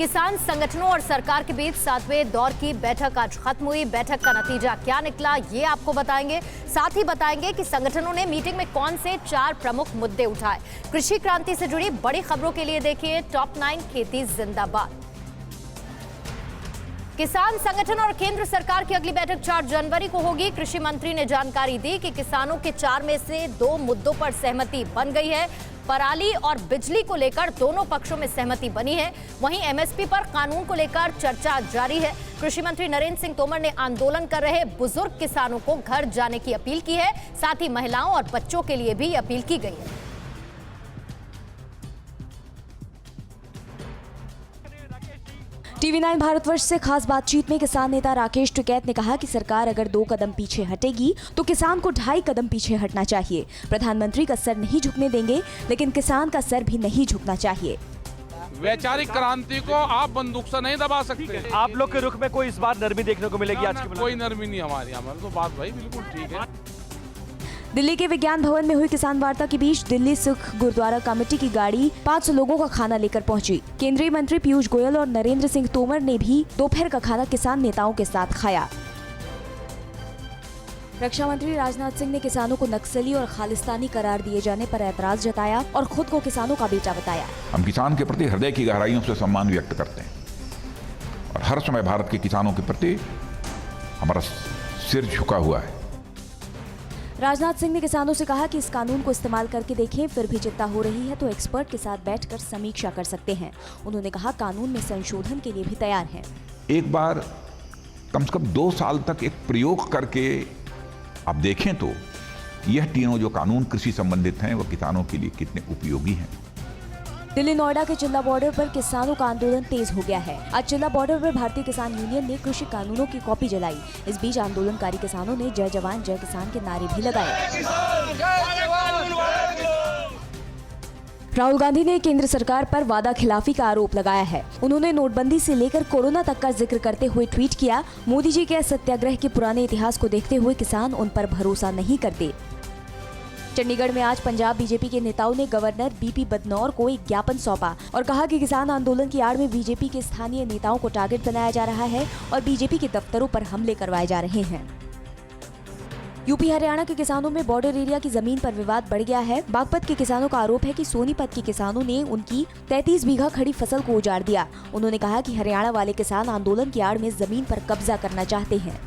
किसान संगठनों और सरकार के बीच 7वें दौर की बैठक आज खत्म हुई। बैठक का नतीजा क्या निकला, ये आपको बताएंगे। साथ ही बताएंगे कि संगठनों ने मीटिंग में कौन से 4 प्रमुख मुद्दे उठाए। कृषि क्रांति से जुड़ी बड़ी खबरों के लिए देखिए टॉप 9 खेती जिंदाबाद। किसान संगठन और केंद्र सरकार की अगली बैठक 4 जनवरी को होगी। कृषि मंत्री ने जानकारी दी कि किसानों के 4 में से 2 मुद्दों पर सहमति बन गई है। पराली और बिजली को लेकर दोनों पक्षों में सहमति बनी है। वहीं एमएसपी पर कानून को लेकर चर्चा जारी है। कृषि मंत्री नरेंद्र सिंह तोमर ने आंदोलन कर रहे बुजुर्ग किसानों को घर जाने की अपील की है। साथ ही महिलाओं और बच्चों के लिए भी अपील की गई है। टीवी 9 भारतवर्ष से खास बातचीत में किसान नेता राकेश टिकैत ने कहा कि सरकार अगर 2 कदम पीछे हटेगी तो किसान को 2.5 कदम पीछे हटना चाहिए। प्रधानमंत्री का सर नहीं झुकने देंगे, लेकिन किसान का सर भी नहीं झुकना चाहिए। वैचारिक क्रांति को आप बंदूक से नहीं दबा सकते। आप लोग के रुख में कोई इस बार नरमी देखने को मिलेगी? आज की कोई नरमी नहीं हमारी, हमारी तो बात भाई बिल्कुल ठीक है। दिल्ली के विज्ञान भवन में हुई किसान वार्ता के बीच दिल्ली सिख गुरुद्वारा कमेटी की गाड़ी 500 लोगों का खाना लेकर पहुंची। केंद्रीय मंत्री पीयूष गोयल और नरेंद्र सिंह तोमर ने भी दोपहर का खाना किसान नेताओं के साथ खाया। रक्षा मंत्री राजनाथ सिंह ने किसानों को नक्सली और खालिस्तानी करार दिए जाने पर ऐतराज जताया और खुद को किसानों का बेटा बताया। हम किसान के प्रति हृदय की गहराइयों से सम्मान व्यक्त करते हैं और हर समय भारत के किसानों के प्रति हमारा सिर झुका हुआ है। राजनाथ सिंह ने किसानों से कहा कि इस कानून को इस्तेमाल करके देखें, फिर भी चिंता हो रही है तो एक्सपर्ट के साथ बैठकर समीक्षा कर सकते हैं। उन्होंने कहा कानून में संशोधन के लिए भी तैयार हैं। एक बार कम से कम 2 साल तक एक प्रयोग करके आप देखें तो यह तीनों जो कानून कृषि संबंधित हैं वो किसानों के लिए कितने उपयोगी हैं। दिल्ली नोएडा के चिल्ला बॉर्डर पर किसानों का आंदोलन तेज हो गया है। आज चिल्ला बॉर्डर पर भारतीय किसान यूनियन ने कृषि कानूनों की कॉपी जलाई। इस बीच आंदोलनकारी किसानों ने जय जवान जय किसान के नारे भी लगाए। राहुल गांधी ने केंद्र सरकार पर वादा खिलाफी का आरोप लगाया है। उन्होंने नोटबंदी से लेकर कोरोना तक का जिक्र करते हुए ट्वीट किया, मोदी जी के सत्याग्रह के पुराने इतिहास को देखते हुए किसान उन पर भरोसा नहीं करते। चंडीगढ़ में आज पंजाब बीजेपी के नेताओं ने गवर्नर बीपी बदनौर को एक ज्ञापन सौंपा और कहा कि किसान आंदोलन की आड़ में बीजेपी के स्थानीय नेताओं को टारगेट बनाया जा रहा है और बीजेपी के दफ्तरों पर हमले करवाए जा रहे हैं। यूपी हरियाणा के किसानों में बॉर्डर एरिया की जमीन पर विवाद बढ़ गया है। बागपत के किसानों का आरोप है कि सोनीपत के किसानों ने उनकी 33 बीघा खड़ी फसल को उजाड़ दिया। उन्होंने कहा कि हरियाणा वाले किसान आंदोलन की आड़ में जमीन पर कब्जा करना चाहते हैं।